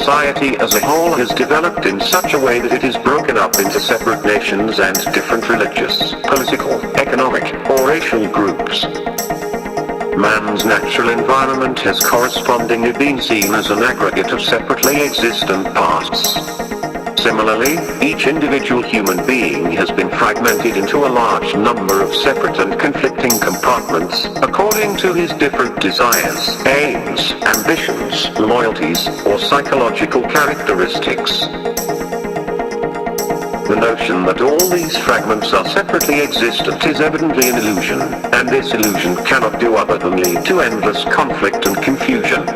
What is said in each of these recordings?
society as a whole has developed in such a way that it is broken up into separate nations and different religious, political, economic, or racial groups. Man's natural environment has correspondingly been seen as an aggregate of separately existent parts. Similarly, each individual human being has been fragmented into a large number of separate and conflicting compartments, according to his different desires, aims, ambitions, loyalties, or psychological characteristics. The notion that all these fragments are separately existent is evidently an illusion, and this illusion cannot do other than lead to endless conflict and confusion.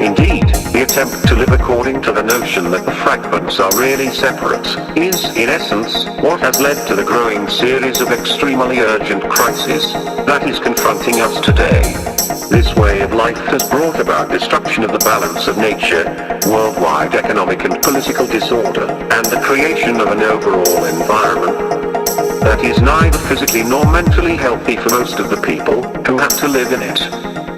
Indeed, the attempt to live according to the notion that the fragments are really separate is, in essence, what has led to the growing series of extremely urgent crises that is confronting us today. This way of life has brought about destruction of the balance of nature, worldwide economic and political disorder, and the creation of an overall environment that is neither physically nor mentally healthy for most of the people who have to live in it.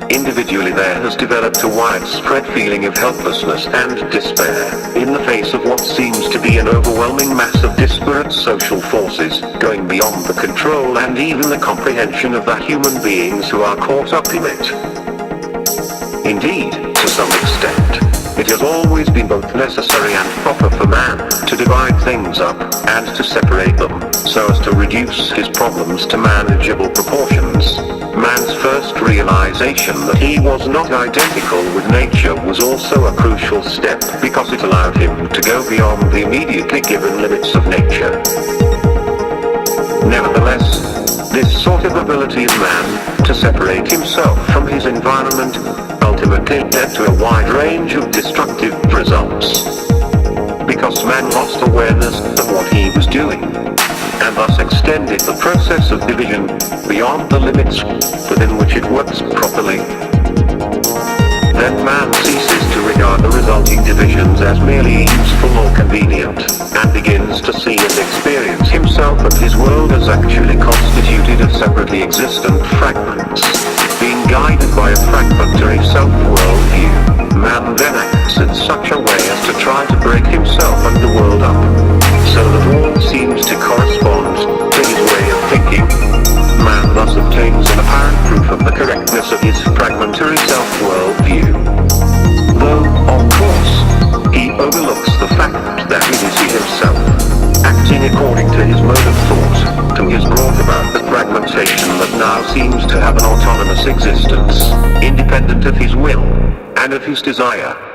Individually, there has developed a widespread feeling of helplessness and despair in the face of what seems to be an overwhelming mass of disparate social forces, going beyond the control and even the comprehension of the human beings who are caught up in it. Indeed, to some extent, it has always been both necessary and proper for man to divide things up and to separate them, so as to reduce his problems to manageable proportions. Man's first realization that he was not identical with nature was also a crucial step because it allowed him to go beyond the immediately given limits of nature. Nevertheless, this sort of ability of man to separate himself from his environment ultimately led to a wide range of destructive results. Because man lost awareness of what he was doing, and thus extended the process of division beyond the limits within which it works properly. Then man ceases to regard the resulting divisions as merely useful or convenient, and begins to see and experience himself and his world as actually constituted of separately existent fragments. Being guided by a fragmentary self-world view, man then acts in such a way as to try to break himself and the world up, so that all seems to correspond to his way of thinking. Man thus obtains an apparent proof of the correctness of his fragmentary self-world view. Though, of course, he overlooks the fact that it is he himself, acting according to his mode of thought, who has brought about the fragmentation that now seems to have an autonomous existence, independent of his will and of his desire.